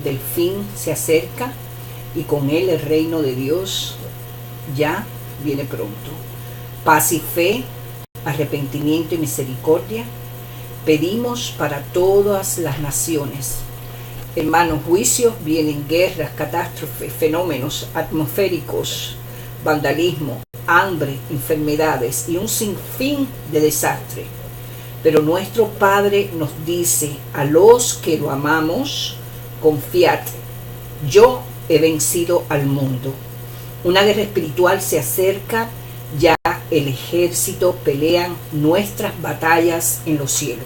del fin se acerca y con él el reino de Dios ya viene pronto. Paz y fe, arrepentimiento y misericordia pedimos para todas las naciones. Hermanos, juicios vienen, guerras, catástrofes, fenómenos atmosféricos, vandalismo, hambre, enfermedades y un sinfín de desastres. Pero nuestro Padre nos dice a los que lo amamos, confiad, yo he vencido al mundo. Una guerra espiritual se acerca, ya el ejército pelean nuestras batallas en los cielos.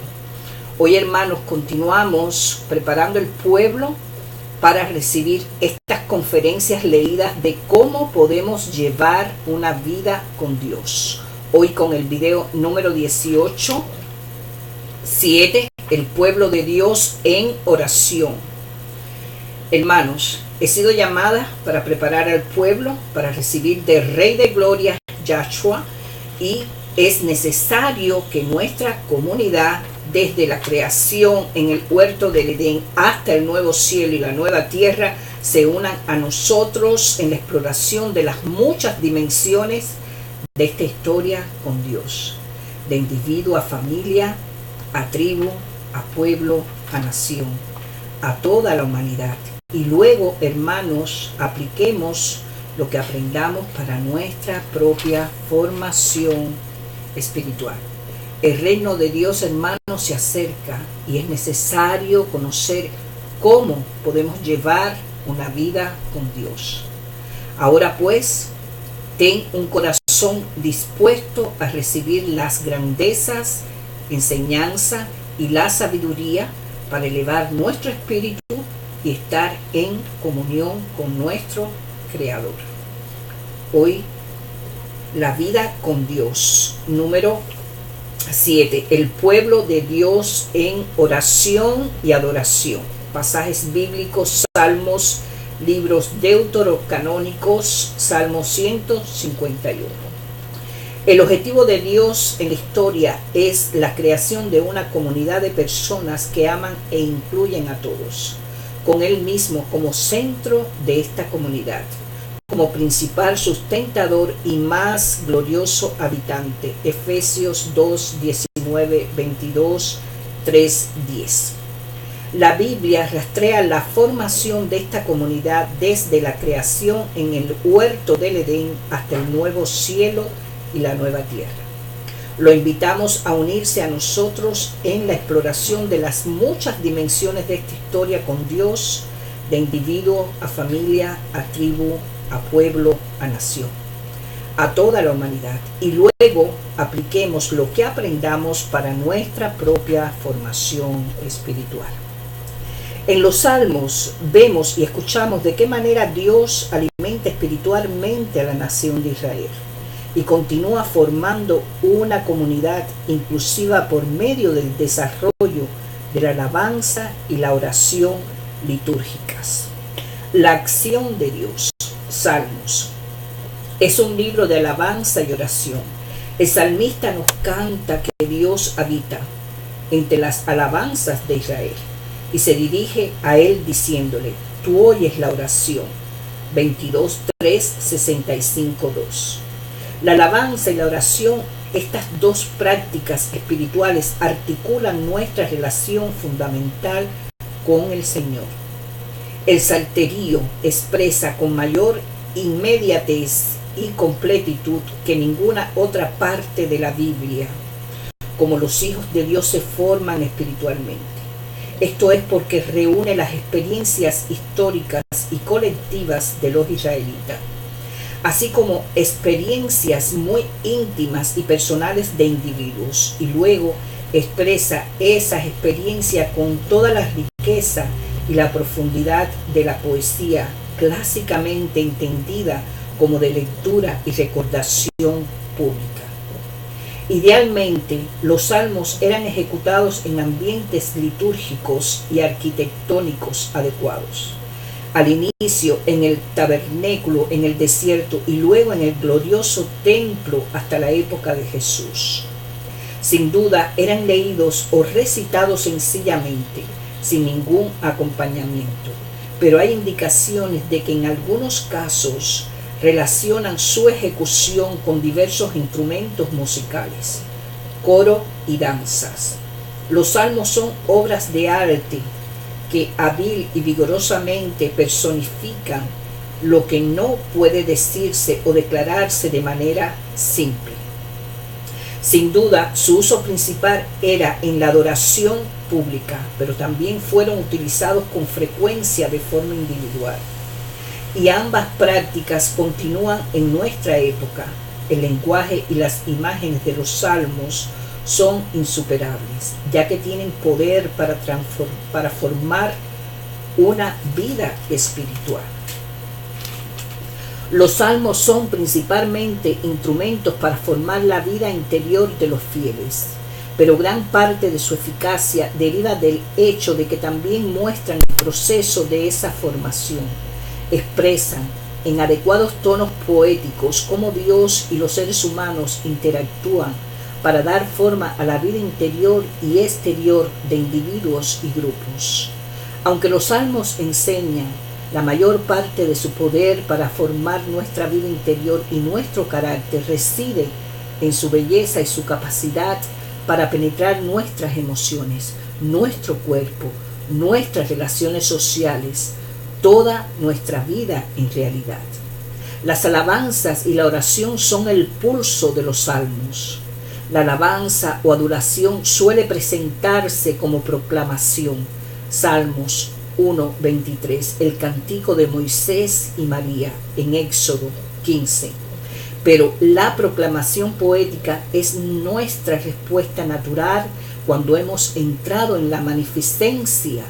Hoy, hermanos, continuamos preparando el pueblo para recibir estas conferencias leídas de cómo podemos llevar una vida con Dios. Hoy con el video número 18, 7, el pueblo de Dios en oración. Hermanos, he sido llamada para preparar al pueblo para recibir del Rey de Gloria, Yahshua, y es necesario que nuestra comunidad, desde la creación en el huerto del Edén hasta el nuevo cielo y la nueva tierra, se unan a nosotros en la exploración de las muchas dimensiones de esta historia con Dios, de individuo a familia, a tribu, a pueblo, a nación, a toda la humanidad. Y luego, hermanos, apliquemos lo que aprendamos para nuestra propia formación espiritual. El reino de Dios, hermanos, se acerca y es necesario conocer cómo podemos llevar una vida con Dios. Ahora pues, ten un corazón dispuesto a recibir las grandezas, enseñanza y la sabiduría para elevar nuestro espíritu y estar en comunión con nuestro Creador. Hoy, la vida con Dios. Número 7. El pueblo de Dios en oración y adoración. Pasajes bíblicos, salmos, libros deuterocanónicos, Salmo 151. El objetivo de Dios en la historia es la creación de una comunidad de personas que aman e incluyen a todos, con Él mismo como centro de esta comunidad, como principal sustentador y más glorioso habitante. Efesios 2, 19, 22, 3, 10. La Biblia rastrea la formación de esta comunidad desde la creación en el huerto del Edén hasta el nuevo cielo y la nueva tierra. Lo invitamos a unirse a nosotros en la exploración de las muchas dimensiones de esta historia con Dios, de individuo a familia, a tribu, a pueblo, a nación, a toda la humanidad, y luego apliquemos lo que aprendamos para nuestra propia formación espiritual. En los Salmos vemos y escuchamos de qué manera Dios alimenta espiritualmente a la nación de Israel y continúa formando una comunidad inclusiva por medio del desarrollo de la alabanza y la oración litúrgicas. La acción de Dios. Salmos. Es un libro de alabanza y oración. El salmista nos canta que Dios habita entre las alabanzas de Israel y se dirige a él diciéndole: tú oyes la oración. 22:3, 65:2. La alabanza y la oración, estas dos prácticas espirituales, articulan nuestra relación fundamental con el Señor. El salterio expresa con mayor inmediatez y completitud que ninguna otra parte de la Biblia cómo los hijos de Dios se forman espiritualmente. Esto es porque reúne las experiencias históricas y colectivas de los israelitas, así como experiencias muy íntimas y personales de individuos, y luego expresa esas experiencias con toda la riqueza y la profundidad de la poesía, clásicamente entendida como de lectura y recordación pública. Idealmente, los salmos eran ejecutados en ambientes litúrgicos y arquitectónicos adecuados. Al inicio en el tabernáculo en el desierto y luego en el glorioso templo hasta la época de Jesús. Sin duda eran leídos o recitados sencillamente, sin ningún acompañamiento. pero hay indicaciones de que en algunos casos relacionan su ejecución con diversos instrumentos musicales, coro y danzas. Los salmos son obras de arte que hábil y vigorosamente personifican lo que no puede decirse o declararse de manera simple. Sin duda, su uso principal era en la adoración pública, pero también fueron utilizados con frecuencia de forma individual. Y ambas prácticas continúan en nuestra época. El lenguaje y las imágenes de los salmos son insuperables, ya que tienen poder para formar una vida espiritual. Los salmos son principalmente instrumentos para formar la vida interior de los fieles, pero gran parte de su eficacia deriva del hecho de que también muestran el proceso de esa formación. Expresan en adecuados tonos poéticos cómo Dios y los seres humanos interactúan para dar forma a la vida interior y exterior de individuos y grupos. Aunque los salmos enseñan la mayor parte de su poder para formar nuestra vida interior y nuestro carácter reside en su belleza y su capacidad para penetrar nuestras emociones, nuestro cuerpo, nuestras relaciones sociales, toda nuestra vida en realidad. Las alabanzas y la oración son el pulso de los salmos. La alabanza o adoración suele presentarse como proclamación. Salmos 1:23, el cántico de Moisés y María en Éxodo 15. Pero la proclamación poética es nuestra respuesta natural cuando hemos entrado en la magnificencia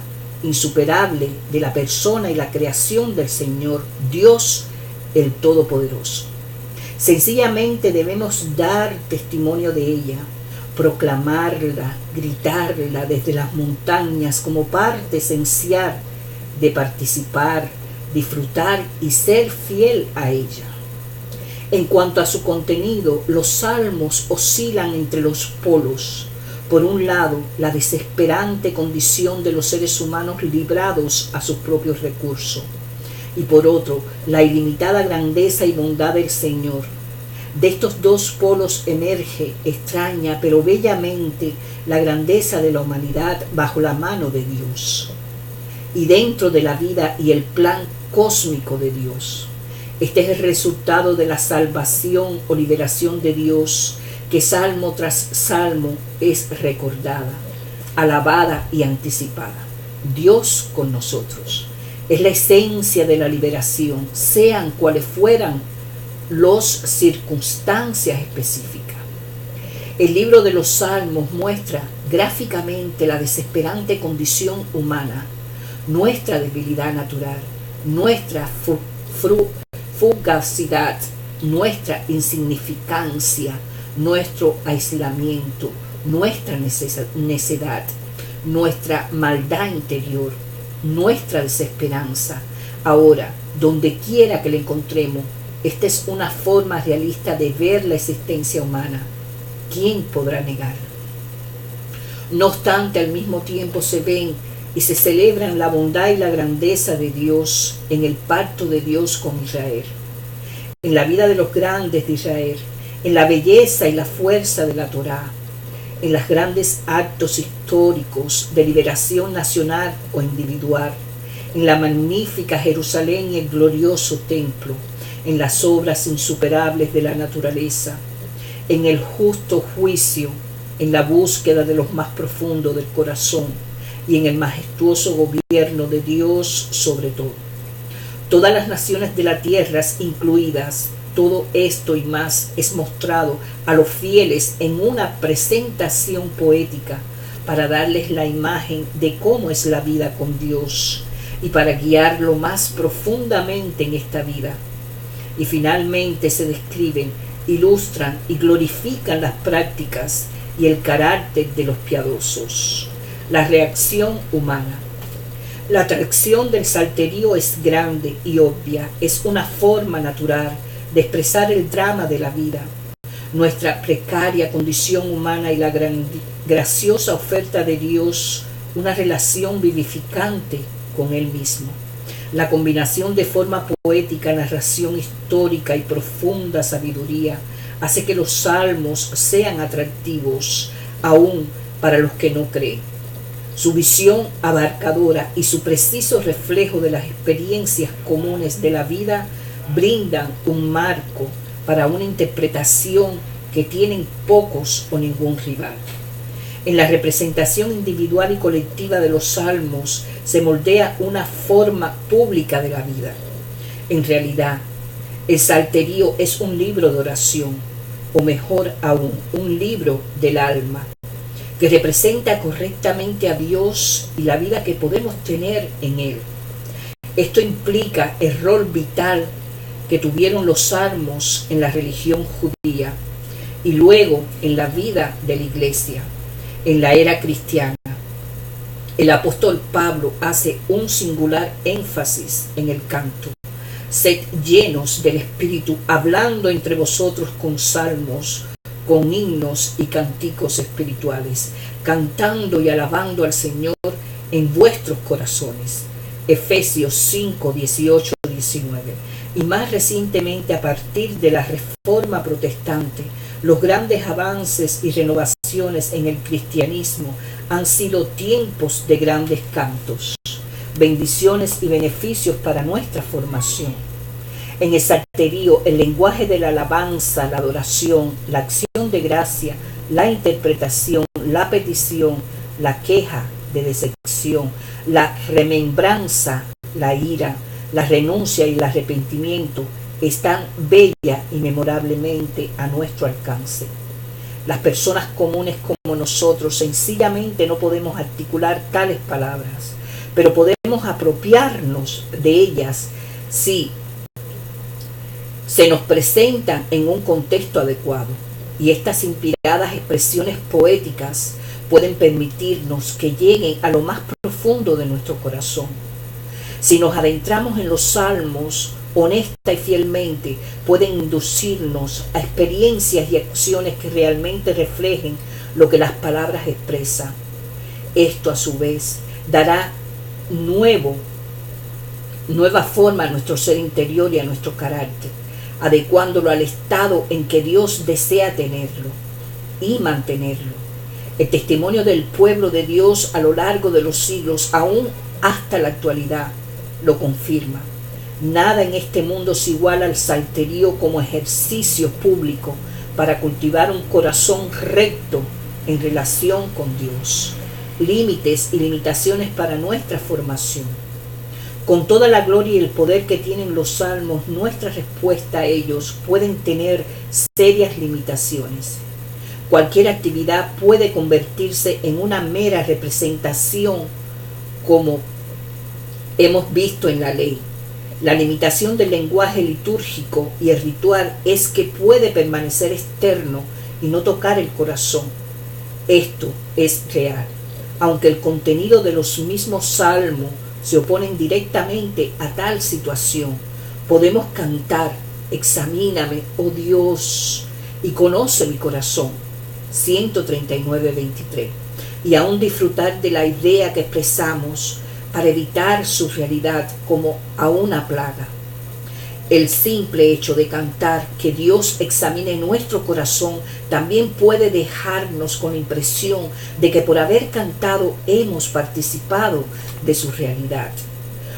insuperable de la persona y la creación del Señor, Dios el Todopoderoso. Sencillamente debemos dar testimonio de ella, proclamarla, gritarla desde las montañas como parte esencial de participar, disfrutar y ser fiel a ella. En cuanto a su contenido, los salmos oscilan entre los polos. Por un lado, la desesperante condición de los seres humanos librados a sus propios recursos, y por otro, la ilimitada grandeza y bondad del Señor. De estos dos polos emerge, extraña pero bellamente, la grandeza de la humanidad bajo la mano de Dios y dentro de la vida y el plan cósmico de Dios. Este es el resultado de la salvación o liberación de Dios, que salmo tras salmo es recordada, alabada y anticipada. Dios con nosotros es la esencia de la liberación, sean cuales fueran las circunstancias específicas. El libro de los Salmos muestra gráficamente la desesperante condición humana, nuestra debilidad natural, nuestra fugacidad, nuestra insignificancia, nuestro aislamiento, nuestra necedad, nuestra maldad interior, nuestra desesperanza. Ahora, donde quiera que la encontremos, esta es una forma realista de ver la existencia humana. ¿Quién podrá negar? No obstante, al mismo tiempo se ven y se celebran la bondad y la grandeza de Dios en el pacto de Dios con Israel, en la vida de los grandes de Israel, en la belleza y la fuerza de la Torá, en los grandes actos históricos de liberación nacional o individual, en la magnífica Jerusalén y el glorioso templo, en las obras insuperables de la naturaleza, en el justo juicio, en la búsqueda de los más profundos del corazón y en el majestuoso gobierno de Dios sobre todo. Todas las naciones de la tierra incluidas, todo esto y más es mostrado a los fieles en una presentación poética para darles la imagen de cómo es la vida con Dios y para guiarlo más profundamente en esta vida. Y finalmente se describen, ilustran y glorifican las prácticas y el carácter de los piadosos. La reacción humana. La atracción del salterio es grande y obvia, es una forma natural de expresar el drama de la vida, nuestra precaria condición humana y la graciosa oferta de Dios, una relación vivificante con Él mismo. La combinación de forma poética, narración histórica y profunda sabiduría hace que los salmos sean atractivos aún para los que no creen. Su visión abarcadora y su preciso reflejo de las experiencias comunes de la vida brindan un marco para una interpretación que tienen pocos o ningún rival. En la representación individual y colectiva de los salmos se moldea una forma pública de la vida. En realidad, el salterio es un libro de oración, o mejor aún, un libro del alma, que representa correctamente a Dios y la vida que podemos tener en Él. Esto implica el rol vital que tuvieron los salmos en la religión judía y luego en la vida de la iglesia, en la era cristiana. El apóstol Pablo hace un singular énfasis en el canto. Sed llenos del Espíritu, hablando entre vosotros con salmos, con himnos y cánticos espirituales, cantando y alabando al Señor en vuestros corazones. Efesios 5, 18, 19. Y más recientemente, a partir de la Reforma Protestante, los grandes avances y renovaciones en el cristianismo han sido tiempos de grandes cantos, bendiciones y beneficios para nuestra formación. En el salterio, el lenguaje de la alabanza, la adoración, la acción de gracia, la interpretación, la petición, la queja de decepción, la remembranza, la ira, la renuncia y el arrepentimiento están bella y memorablemente a nuestro alcance. Las personas comunes como nosotros sencillamente no podemos articular tales palabras, pero podemos apropiarnos de ellas si se nos presentan en un contexto adecuado. Y estas inspiradas expresiones poéticas pueden permitirnos que lleguen a lo más profundo de nuestro corazón. Si nos adentramos en los salmos, honesta y fielmente, pueden inducirnos a experiencias y acciones que realmente reflejen lo que las palabras expresan. Esto a su vez dará nueva forma a nuestro ser interior y a nuestro carácter, adecuándolo al estado en que Dios desea tenerlo y mantenerlo. El testimonio del pueblo de Dios a lo largo de los siglos, aún hasta la actualidad, lo confirma. Nada en este mundo se iguala al salterio como ejercicio público para cultivar un corazón recto en relación con Dios. Límites y limitaciones para nuestra formación. Con toda la gloria y el poder que tienen los salmos, nuestra respuesta a ellos pueden tener serias limitaciones. Cualquier actividad puede convertirse en una mera representación, como hemos visto en la ley. La limitación del lenguaje litúrgico y el ritual es que puede permanecer externo y no tocar el corazón. Esto es real, aunque el contenido de los mismos salmos se oponen directamente a tal situación. Podemos cantar: examíname, oh Dios, y conoce mi corazón, 139:23, y aún disfrutar de la idea que expresamos para evitar su realidad como a una plaga. El simple hecho de cantar que Dios examine nuestro corazón también puede dejarnos con la impresión de que por haber cantado hemos participado de su realidad.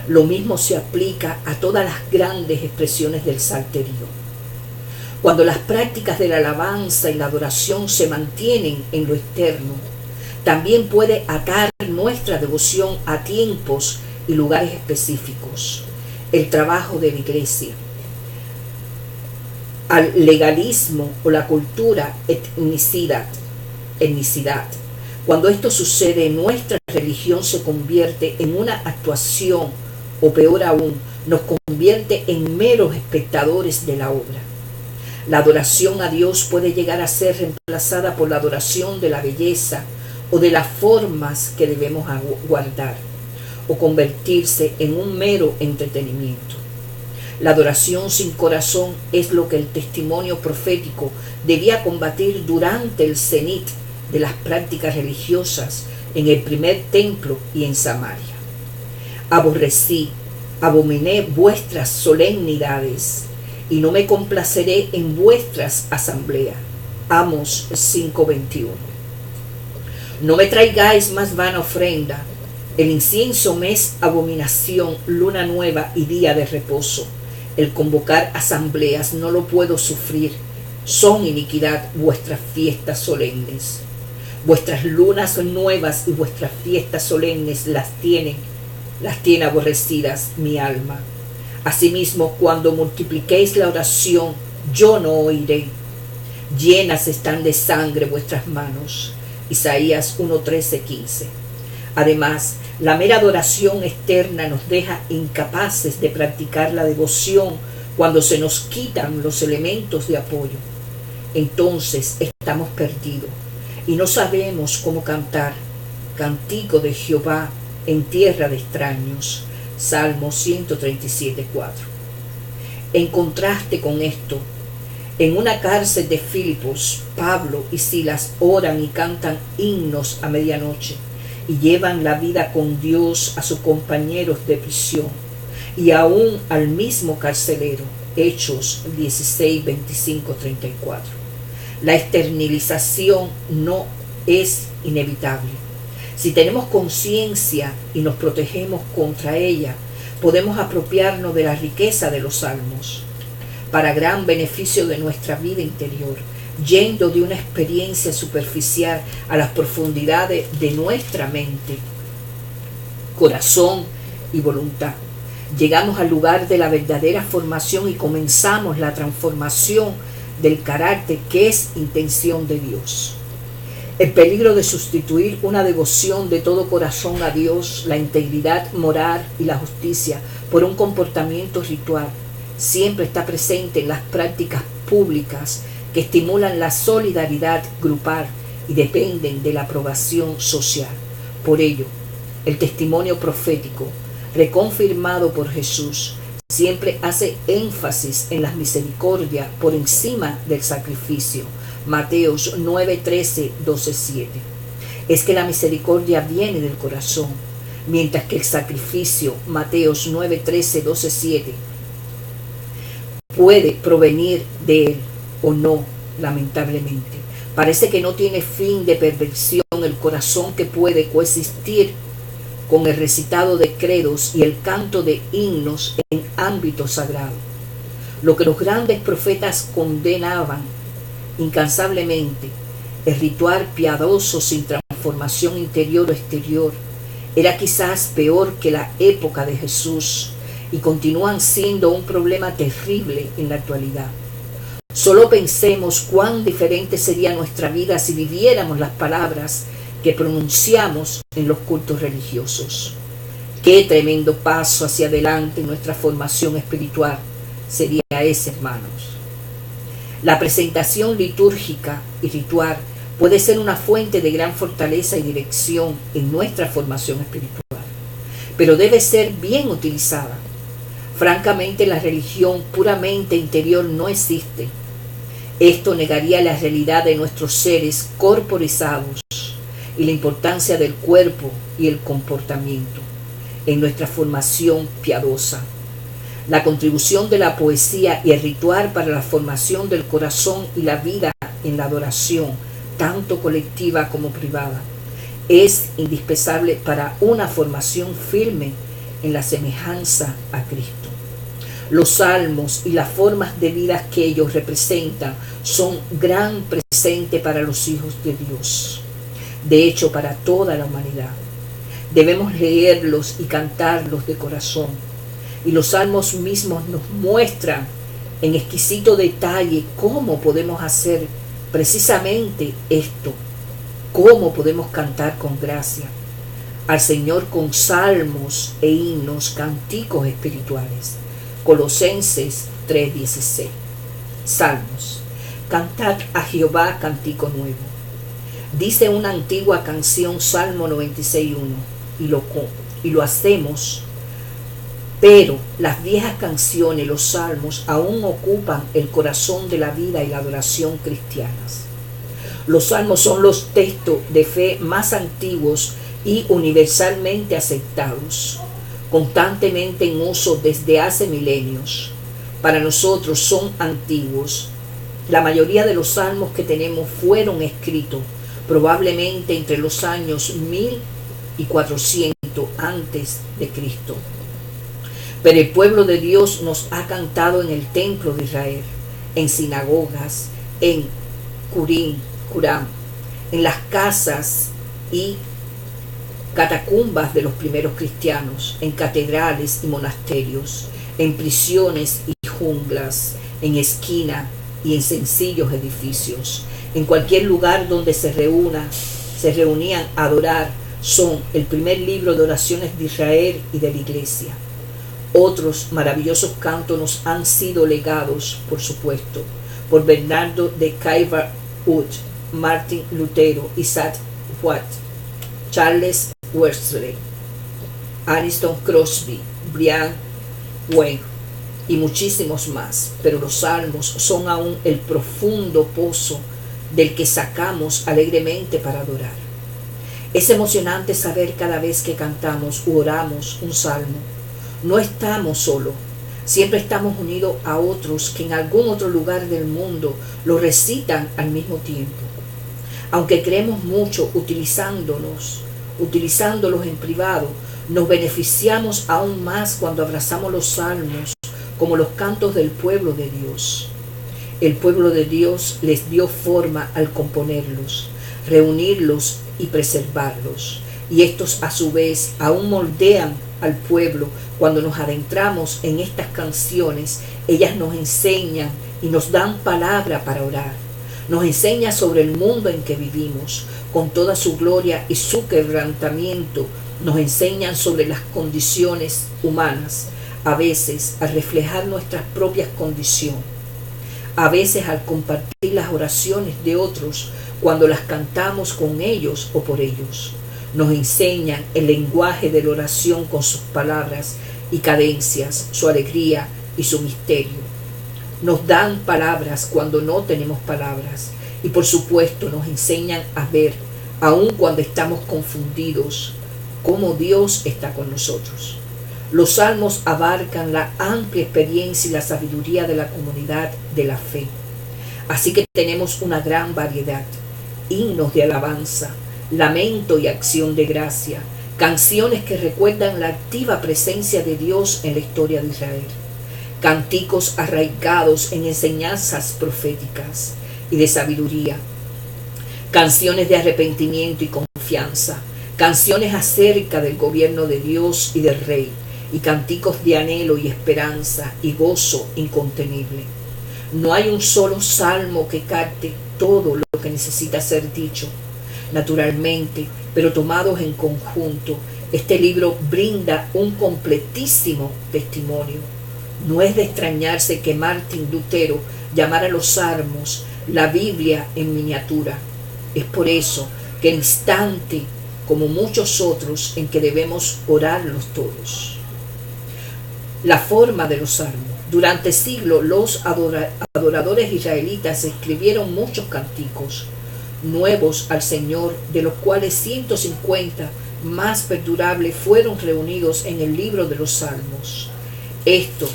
Lo mismo se aplica a todas las grandes expresiones del salterio. Cuando las prácticas de la alabanza y la adoración se mantienen en lo externo, también puede atar nuestra devoción a tiempos y lugares específicos. El trabajo de la iglesia, al legalismo o la cultura etnicidad. Cuando esto sucede, nuestra religión se convierte en una actuación, o peor aún, nos convierte en meros espectadores de la obra. La adoración a Dios puede llegar a ser reemplazada por la adoración de la belleza o de las formas que debemos guardar, o convertirse en un mero entretenimiento. La adoración sin corazón es lo que el testimonio profético debía combatir durante el cenit de las prácticas religiosas en el primer templo y en Samaria. Aborrecí Abominé vuestras solemnidades y no me complaceré en vuestras asambleas. Amos 5:21. No me traigáis más vana ofrenda. El incienso me es abominación, luna nueva y día de reposo. El convocar asambleas no lo puedo sufrir. Son iniquidad vuestras fiestas solemnes. Vuestras lunas nuevas y vuestras fiestas solemnes las tiene aborrecidas mi alma. Asimismo, cuando multipliquéis la oración, yo no oiré. Llenas están de sangre vuestras manos. Isaías 1:13-15. Además, la mera adoración externa nos deja incapaces de practicar la devoción cuando se nos quitan los elementos de apoyo. Entonces estamos perdidos y no sabemos cómo cantar. Cántico de Jehová en tierra de extraños. Salmo 137:4. En contraste con esto, en una cárcel de Filipos, Pablo y Silas oran y cantan himnos a medianoche y llevan la vida con Dios a sus compañeros de prisión y aún al mismo carcelero. Hechos 16:25-34. La externalización no es inevitable. Si tenemos conciencia y nos protegemos contra ella, podemos apropiarnos de la riqueza de los salmos para gran beneficio de nuestra vida interior, yendo de una experiencia superficial a las profundidades de nuestra mente, corazón y voluntad. Llegamos al lugar de la verdadera formación y comenzamos la transformación del carácter que es intención de Dios. El peligro de sustituir una devoción de todo corazón a Dios, la integridad moral y la justicia por un comportamiento ritual siempre está presente en las prácticas públicas que estimulan la solidaridad grupal y dependen de la aprobación social. Por ello, el testimonio profético, reconfirmado por Jesús, siempre hace énfasis en la misericordia por encima del sacrificio. Mateos 9:13-12:7. Es que la misericordia viene del corazón, mientras que el sacrificio, Mateos 9:13-12:7, puede provenir de él o no, lamentablemente. Parece que no tiene fin de perversión el corazón que puede coexistir con el recitado de credos y el canto de himnos en ámbito sagrado. Lo que los grandes profetas condenaban incansablemente, el ritual piadoso sin transformación interior o exterior, era quizás peor que la época de Jesús y continúan siendo un problema terrible en la actualidad. Solo pensemos cuán diferente sería nuestra vida si viviéramos las palabras que pronunciamos en los cultos religiosos. Qué tremendo paso hacia adelante en nuestra formación espiritual sería ese, hermanos. La presentación litúrgica y ritual puede ser una fuente de gran fortaleza y dirección en nuestra formación espiritual, pero debe ser bien utilizada. Francamente, la religión puramente interior no existe. Esto negaría la realidad de nuestros seres corporizados y la importancia del cuerpo y el comportamiento en nuestra formación piadosa. La contribución de la poesía y el ritual para la formación del corazón y la vida en la adoración, tanto colectiva como privada, es indispensable para una formación firme en la semejanza a Cristo. Los salmos y las formas de vida que ellos representan son gran presente para los hijos de Dios. De hecho, para toda la humanidad. Debemos leerlos y cantarlos de corazón. Y los salmos mismos nos muestran en exquisito detalle cómo podemos hacer precisamente esto. Cómo podemos cantar con gracia al Señor con salmos e himnos, cánticos espirituales. Colosenses 3:16. Salmos. Cantad a Jehová cántico nuevo. Dice una antigua canción, Salmo 96:1, y lo hacemos, pero las viejas canciones, los salmos, aún ocupan el corazón de la vida y la adoración cristianas. Los salmos son los textos de fe más antiguos y universalmente aceptados. constantemente en uso desde hace milenios. Para nosotros son antiguos. La mayoría de los salmos que tenemos fueron escritos probablemente entre los años 1000 y 400 antes de Cristo. Pero el pueblo de Dios nos ha cantado en el templo de Israel, en sinagogas, en Qumran, en las casas y catacumbas de los primeros cristianos, en catedrales y monasterios, en prisiones y junglas, en esquina y en sencillos edificios. En cualquier lugar donde se reunían a adorar, son el primer libro de oraciones de Israel y de la Iglesia. Otros maravillosos cantos nos han sido legados, por supuesto, por Bernardo de Clairvaux, Martín Lutero, Isaac Watts, Charles Wesley, Ariston Crosby, Brian Wayne y muchísimos más. Pero los salmos son aún el profundo pozo del que sacamos alegremente para adorar. Es emocionante saber cada vez que cantamos u oramos un salmo. No estamos solos, siempre estamos unidos a otros que en algún otro lugar del mundo lo recitan al mismo tiempo. Aunque creemos mucho utilizándolos en privado, nos beneficiamos aún más cuando abrazamos los salmos como los cantos del pueblo de Dios. El pueblo de Dios les dio forma al componerlos, reunirlos y preservarlos. Y estos a su vez aún moldean al pueblo. Cuando nos adentramos en estas canciones, ellas nos enseñan y nos dan palabra para orar. Nos enseña sobre el mundo en que vivimos, con toda su gloria y su quebrantamiento. Nos enseñan sobre las condiciones humanas, a veces al reflejar nuestras propias condiciones, a veces al compartir las oraciones de otros cuando las cantamos con ellos o por ellos. Nos enseñan el lenguaje de la oración con sus palabras y cadencias, su alegría y su misterio. Nos dan palabras cuando no tenemos palabras y por supuesto nos enseñan a ver, aun cuando estamos confundidos, cómo Dios está con nosotros. Los salmos abarcan la amplia experiencia y la sabiduría de la comunidad de la fe. Así que tenemos una gran variedad: himnos de alabanza, lamento y acción de gracia, canciones que recuerdan la activa presencia de Dios en la historia de Israel, cánticos arraigados en enseñanzas proféticas y de sabiduría, canciones de arrepentimiento y confianza, canciones acerca del gobierno de Dios y del Rey, y cánticos de anhelo y esperanza y gozo incontenible. No hay un solo salmo que capte todo lo que necesita ser dicho. Naturalmente, pero tomados en conjunto, este libro brinda un completísimo testimonio. No es de extrañarse que Martín Lutero llamara los salmos la Biblia en miniatura. Es por eso que el instante, como muchos otros, en que debemos orarlos todos. La forma de los salmos. Durante siglos los adoradores israelitas escribieron muchos cánticos nuevos al Señor, de los cuales 150 más perdurables fueron reunidos en el libro de los Salmos. Esto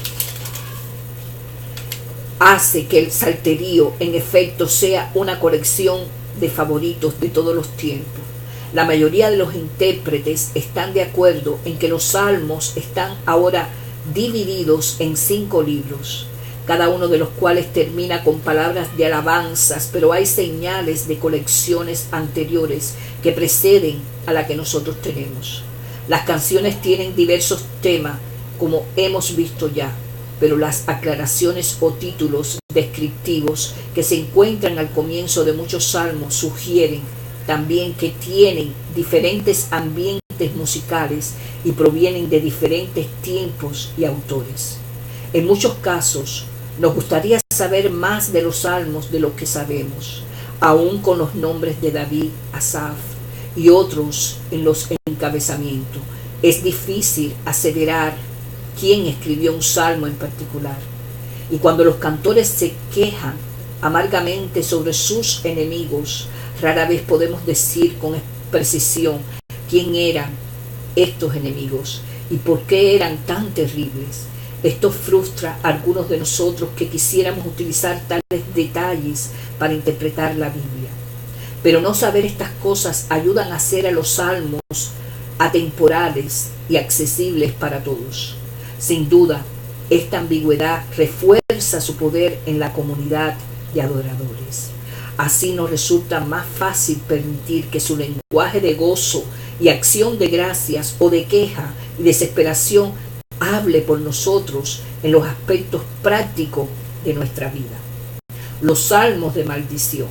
hace que el salterio en efecto sea una colección de favoritos de todos los tiempos. La mayoría de los intérpretes están de acuerdo en que los salmos están ahora divididos en 5 libros, cada uno de los cuales termina con palabras de alabanzas, pero hay señales de colecciones anteriores que preceden a la que nosotros tenemos. Las canciones tienen diversos temas, como hemos visto ya, pero las aclaraciones o títulos descriptivos que se encuentran al comienzo de muchos salmos sugieren también que tienen diferentes ambientes musicales y provienen de diferentes tiempos y autores. En muchos casos, nos gustaría saber más de los salmos de lo que sabemos, aún con los nombres de David, Asaf y otros en los encabezamientos. Es difícil aseverar quién escribió un salmo en particular. Y cuando los cantores se quejan amargamente sobre sus enemigos, rara vez podemos decir con precisión quién eran estos enemigos. y por qué eran tan terribles. Esto frustra a algunos de nosotros que quisiéramos utilizar tales detalles para interpretar la Biblia. Pero no saber estas cosas ayudan a hacer a los salmos atemporales y accesibles para todos. Sin duda, esta ambigüedad refuerza su poder en la comunidad de adoradores. Así nos resulta más fácil permitir que su lenguaje de gozo y acción de gracias o de queja y desesperación hable por nosotros en los aspectos prácticos de nuestra vida. Los salmos de maldición.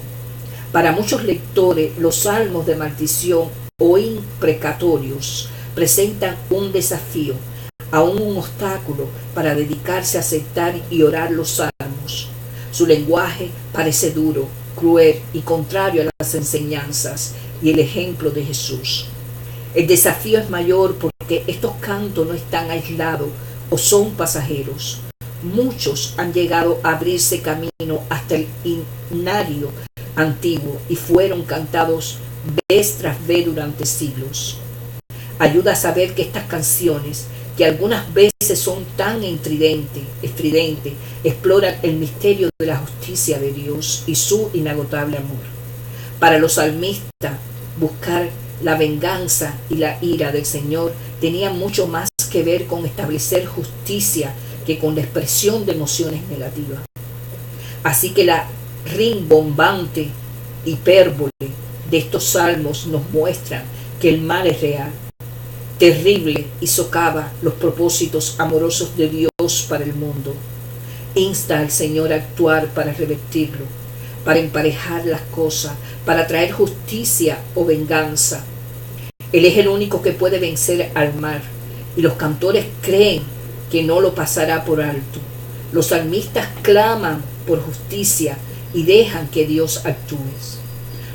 Para muchos lectores, los salmos de maldición o imprecatorios presentan un desafío, aún un obstáculo para dedicarse a aceptar y orar los salmos. Su lenguaje parece duro, cruel y contrario a las enseñanzas y el ejemplo de Jesús. El desafío es mayor porque estos cantos no están aislados o son pasajeros. Muchos han llegado a abrirse camino hasta el himnario antiguo y fueron cantados vez tras vez durante siglos. Ayuda a saber que estas canciones, que algunas veces son tan estridentes, exploran el misterio de la justicia de Dios y su inagotable amor. Para los salmistas, buscar la venganza y la ira del Señor tenía mucho más que ver con establecer justicia que con la expresión de emociones negativas. Así que la rimbombante hipérbole de estos salmos nos muestran que el mal es real, terrible y socava los propósitos amorosos de Dios para el mundo. Insta al Señor a actuar para revertirlo, para emparejar las cosas, para traer justicia o venganza. Él es el único que puede vencer al mal, y los cantores creen que no lo pasará por alto. Los salmistas claman por justicia y dejan que Dios actúe.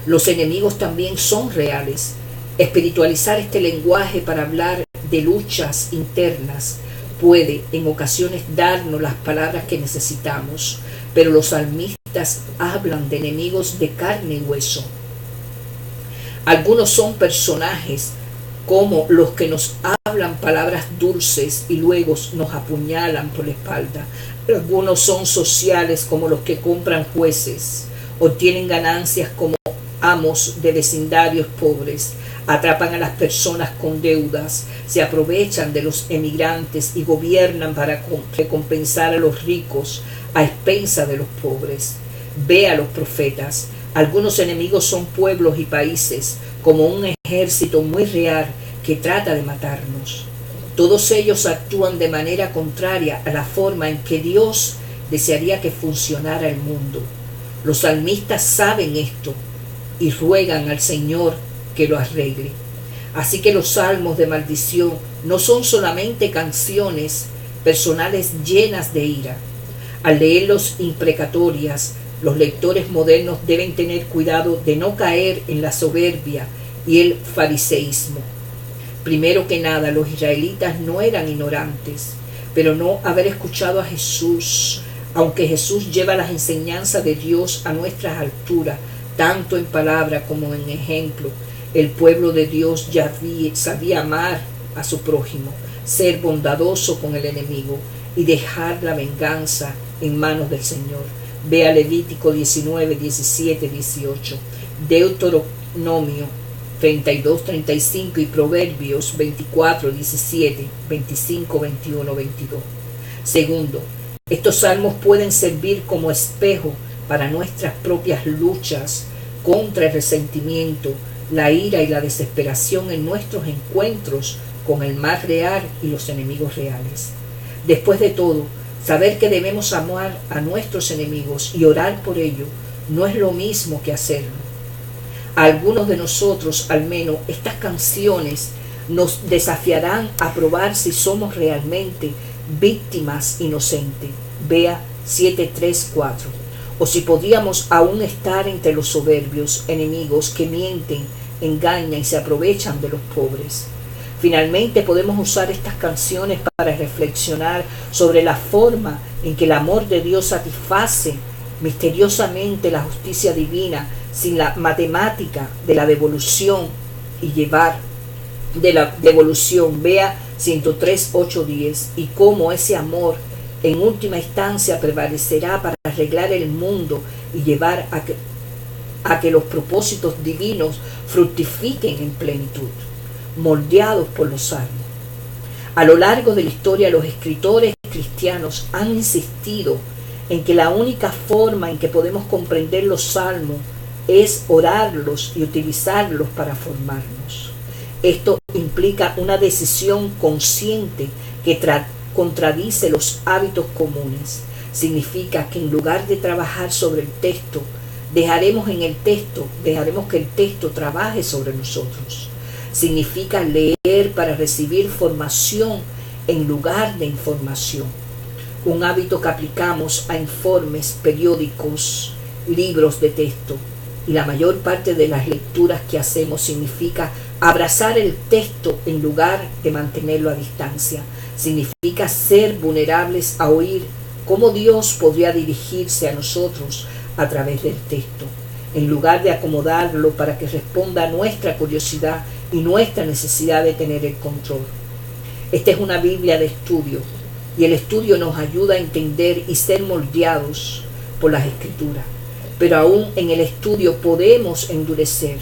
Los enemigos también son reales. Espiritualizar este lenguaje para hablar de luchas internas puede en ocasiones darnos las palabras que necesitamos, pero los salmistas hablan de enemigos de carne y hueso. Algunos son personajes como los que nos hablan palabras dulces y luego nos apuñalan por la espalda. Algunos son sociales como los que compran jueces, obtienen ganancias como amos de vecindarios pobres, atrapan a las personas con deudas, se aprovechan de los emigrantes y gobiernan para recompensar a los ricos a expensas de los pobres. Ve a los profetas. Algunos enemigos son pueblos y países, como un ejército muy real que trata de matarnos. Todos ellos actúan de manera contraria a la forma en que Dios desearía que funcionara el mundo. Los salmistas saben esto y ruegan al Señor que lo arregle. Así que los salmos de maldición no son solamente canciones personales llenas de ira. Al leerlos imprecatorias, los lectores modernos deben tener cuidado de no caer en la soberbia y el fariseísmo. Primero que nada, los israelitas no eran ignorantes, pero no haber escuchado a Jesús, aunque Jesús lleva las enseñanzas de Dios a nuestras alturas, tanto en palabra como en ejemplo. El pueblo de Dios ya sabía amar a su prójimo, ser bondadoso con el enemigo y dejar la venganza en manos del Señor. Vea Levítico 19, 17, 18, Deuteronomio 32, 35 y Proverbios 24, 17, 25, 21, 22. Segundo, estos salmos pueden servir como espejo para nuestras propias luchas contra el resentimiento, la ira y la desesperación en nuestros encuentros con el mal real y los enemigos reales. Después de todo, saber que debemos amar a nuestros enemigos y orar por ello no es lo mismo que hacerlo. A algunos de nosotros, al menos, estas canciones nos desafiarán a probar si somos realmente víctimas inocentes. Vea 7.3.4. O si podíamos aún estar entre los soberbios, enemigos que mienten, engañan y se aprovechan de los pobres. Finalmente podemos usar estas canciones para reflexionar sobre la forma en que el amor de Dios satisface misteriosamente la justicia divina sin la matemática de la devolución y llevar de la devolución. Vea 103, 8, 10, y cómo ese amor en última instancia prevalecerá para arreglar el mundo y llevar a que los propósitos divinos fructifiquen en plenitud, moldeados por los salmos. A lo largo de la historia, los escritores cristianos han insistido en que la única forma en que podemos comprender los salmos es orarlos y utilizarlos para formarnos. Esto implica una decisión consciente que contradice los hábitos comunes. Significa que en lugar de trabajar sobre el texto, dejaremos que el texto trabaje sobre nosotros. Significa leer para recibir formación en lugar de información. Un hábito que aplicamos a informes, periódicos, libros de texto. Y la mayor parte de las lecturas que hacemos significa abrazar el texto en lugar de mantenerlo a distancia. Significa ser vulnerables a oír cómo Dios podría dirigirse a nosotros a través del texto, en lugar de acomodarlo para que responda a nuestra curiosidad y nuestra necesidad de tener el control. Esta es una Biblia de estudio, y el estudio nos ayuda a entender y ser moldeados por las Escrituras. Pero aún en el estudio podemos endurecer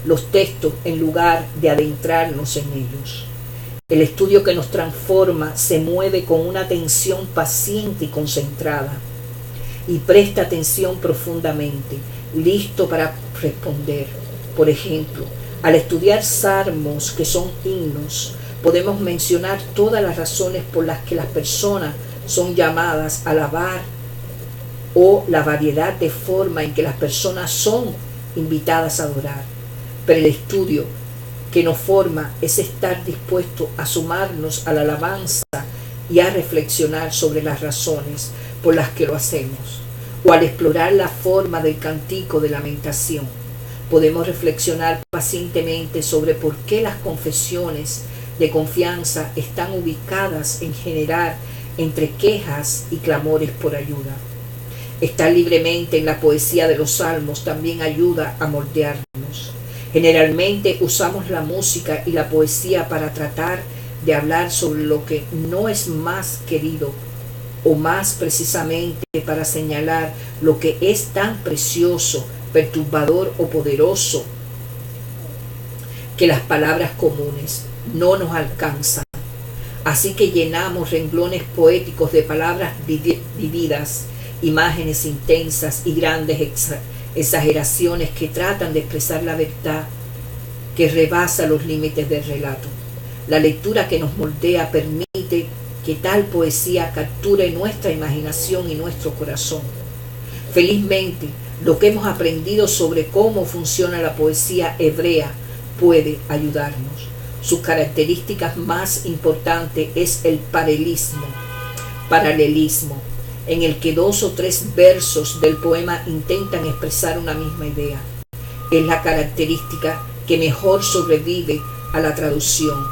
los textos en lugar de adentrarnos en ellos. El estudio que nos transforma se mueve con una atención paciente y concentrada, y presta atención profundamente, listo para responder. Por ejemplo, al estudiar salmos que son himnos, podemos mencionar todas las razones por las que las personas son llamadas a alabar, o la variedad de forma en que las personas son invitadas a adorar. Pero el estudio que nos forma es estar dispuesto a sumarnos a la alabanza y a reflexionar sobre las razones por las que lo hacemos, o al explorar la forma del cántico de lamentación. Podemos reflexionar pacientemente sobre por qué las confesiones de confianza están ubicadas en general entre quejas y clamores por ayuda. Estar libremente en la poesía de los salmos también ayuda a moldearnos. Generalmente usamos la música y la poesía para tratar de hablar sobre lo que no es más querido, o más precisamente para señalar lo que es tan precioso, perturbador o poderoso que las palabras comunes no nos alcanzan. Así que llenamos renglones poéticos de palabras vividas, imágenes intensas y grandes exageraciones que tratan de expresar la verdad que rebasa los límites del relato. La lectura que nos moldea permite que tal poesía capture nuestra imaginación y nuestro corazón. Felizmente, lo que hemos aprendido sobre cómo funciona la poesía hebrea puede ayudarnos. Sus características más importantes es el paralelismo, en el que 2 o 3 versos del poema intentan expresar una misma idea. Es la característica que mejor sobrevive a la traducción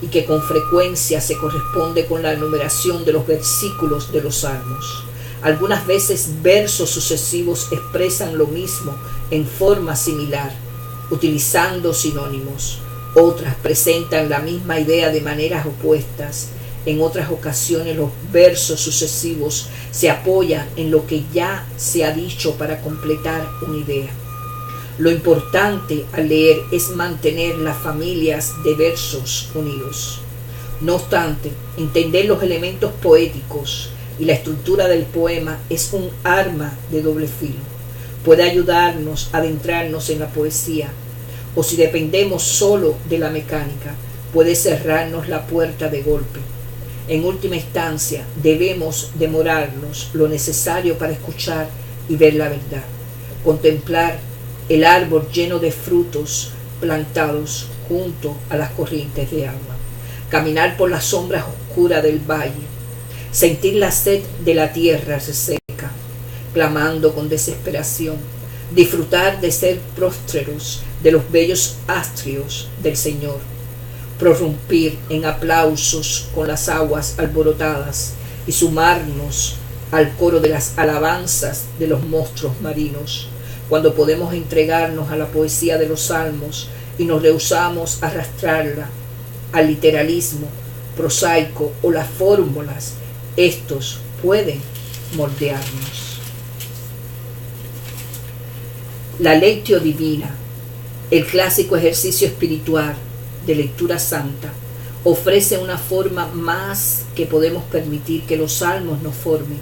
y que con frecuencia se corresponde con la numeración de los versículos de los salmos. Algunas veces versos sucesivos expresan lo mismo en forma similar, utilizando sinónimos. Otras presentan la misma idea de maneras opuestas. En otras ocasiones los versos sucesivos se apoyan en lo que ya se ha dicho para completar una idea. Lo importante al leer es mantener las familias de versos unidos. No obstante, entender los elementos poéticos y la estructura del poema es un arma de doble filo. Puede ayudarnos a adentrarnos en la poesía, o si dependemos solo de la mecánica, puede cerrarnos la puerta de golpe. En última instancia, debemos demorarnos lo necesario para escuchar y ver la verdad, contemplar el árbol lleno de frutos plantados junto a las corrientes de agua, caminar por las sombras oscuras del valle, sentir la sed de la tierra reseca, clamando con desesperación, disfrutar de ser prósperos de los bellos atrios del Señor, prorrumpir en aplausos con las aguas alborotadas y sumarnos al coro de las alabanzas de los monstruos marinos. Cuando podemos entregarnos a la poesía de los salmos y nos rehusamos a arrastrarla al literalismo, prosaico o las fórmulas, estos pueden moldearnos. La lectio divina, el clásico ejercicio espiritual de lectura santa, ofrece una forma más que podemos permitir que los salmos nos formen.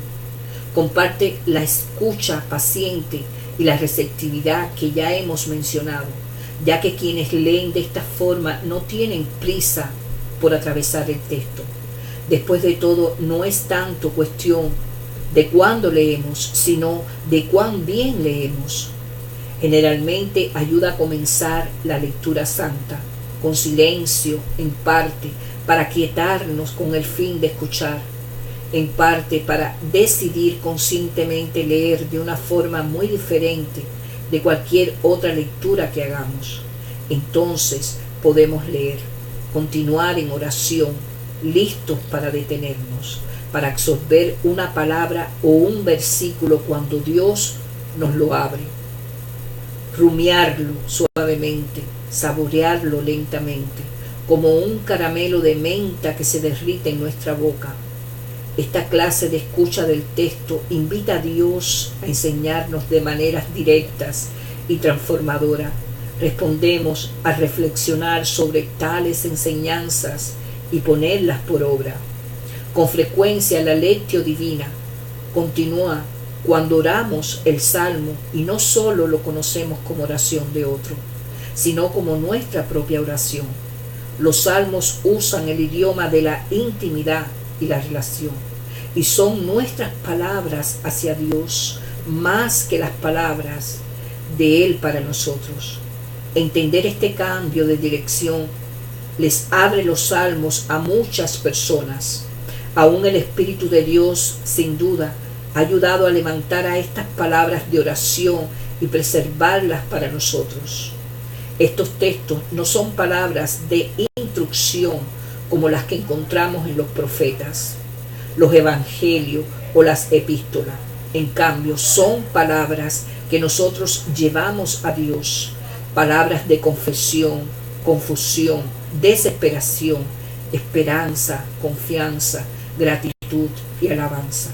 Comparte la escucha paciente y la receptividad que ya hemos mencionado, ya que quienes leen de esta forma no tienen prisa por atravesar el texto. Después de todo, no es tanto cuestión de cuándo leemos, sino de cuán bien leemos. Generalmente ayuda a comenzar la lectura santa con silencio, en parte para quietarnos con el fin de escuchar, en parte para decidir conscientemente leer de una forma muy diferente de cualquier otra lectura que hagamos. Entonces podemos leer, continuar en oración, listos para detenernos, para absorber una palabra o un versículo cuando Dios nos lo abre. Rumiarlo suavemente, saborearlo lentamente, como un caramelo de menta que se derrite en nuestra boca. Esta clase de escucha del texto invita a Dios a enseñarnos de maneras directas y transformadoras. Respondemos a reflexionar sobre tales enseñanzas y ponerlas por obra. Con frecuencia la lectio divina continúa cuando oramos el salmo y no solo lo conocemos como oración de otro, sino como nuestra propia oración. Los salmos usan el idioma de la intimidad y la relación, y son nuestras palabras hacia Dios más que las palabras de Él para nosotros. Entender este cambio de dirección les abre los salmos a muchas personas. Aún el Espíritu de Dios, sin duda, ha ayudado a levantar a estas palabras de oración y preservarlas para nosotros. Estos textos no son palabras de instrucción como las que encontramos en los profetas, los evangelios o las epístolas. En cambio, son palabras que nosotros llevamos a Dios, palabras de confesión, confusión, desesperación, esperanza, confianza, gratitud y alabanza.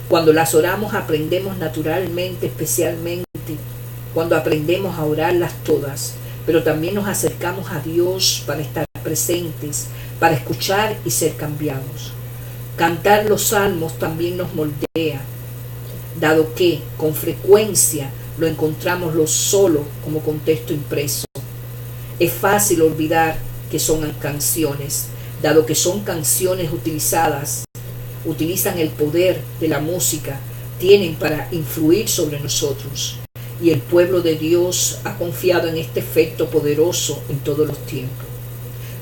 Cuando las oramos aprendemos naturalmente, especialmente cuando aprendemos a orarlas todas, pero también nos acercamos a Dios para estar presentes, para escuchar y ser cambiados. Cantar los salmos también nos moldea, dado que con frecuencia lo encontramos solo como contexto impreso. Es fácil olvidar que son canciones, dado que son canciones utilizan el poder de la música, tienen para influir sobre nosotros. Y el pueblo de Dios ha confiado en este efecto poderoso en todos los tiempos.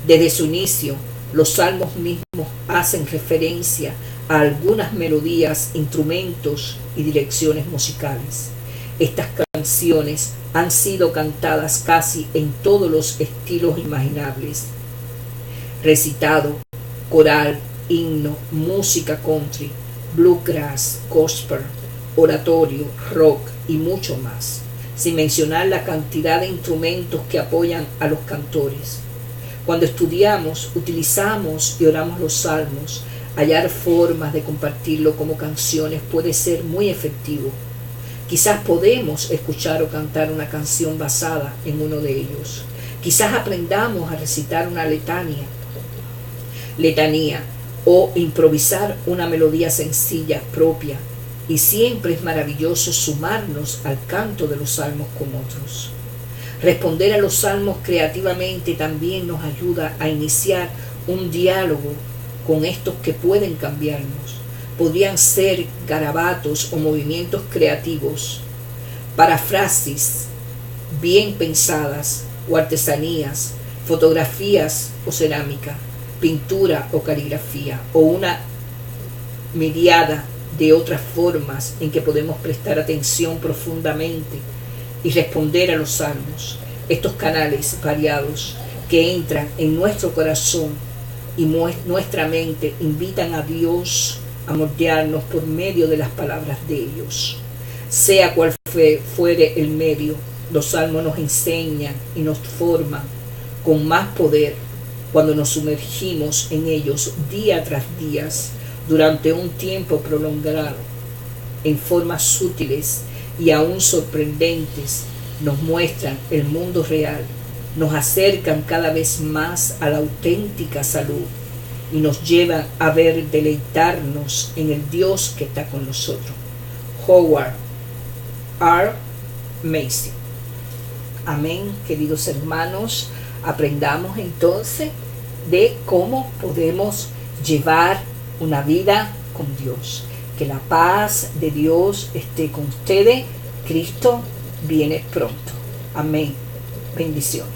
Desde su inicio, los salmos mismos hacen referencia a algunas melodías, instrumentos y direcciones musicales. Estas canciones han sido cantadas casi en todos los estilos imaginables: recitado, coral, himno, música country, bluegrass, gospel, oratorio, rock y mucho más, sin mencionar la cantidad de instrumentos que apoyan a los cantores. Cuando estudiamos, utilizamos y oramos los salmos, hallar formas de compartirlo como canciones puede ser muy efectivo. Quizás podemos escuchar o cantar una canción basada en uno de ellos. Quizás aprendamos a recitar una letanía o improvisar una melodía sencilla propia, y siempre es maravilloso sumarnos al canto de los salmos con otros. Responder a los salmos creativamente también nos ayuda a iniciar un diálogo con estos que pueden cambiarnos. Podrían ser garabatos o movimientos creativos, parafrasis bien pensadas o artesanías, fotografías o cerámica, pintura o caligrafía, o una miriada de otras formas en que podemos prestar atención profundamente y responder a los salmos. Estos canales variados que entran en nuestro corazón y nuestra mente invitan a Dios a moldearnos por medio de las palabras de ellos. Sea cual fuere el medio, los salmos nos enseñan y nos forman con más poder cuando nos sumergimos en ellos día tras día durante un tiempo prolongado, en formas sutiles y aún sorprendentes, nos muestran el mundo real, nos acercan cada vez más a la auténtica salud y nos llevan a ver deleitarnos en el Dios que está con nosotros. Howard R. Macy. Amén, queridos hermanos. Aprendamos entonces de cómo podemos llevar una vida con Dios. Que la paz de Dios esté con ustedes. Cristo viene pronto. Amén. Bendiciones.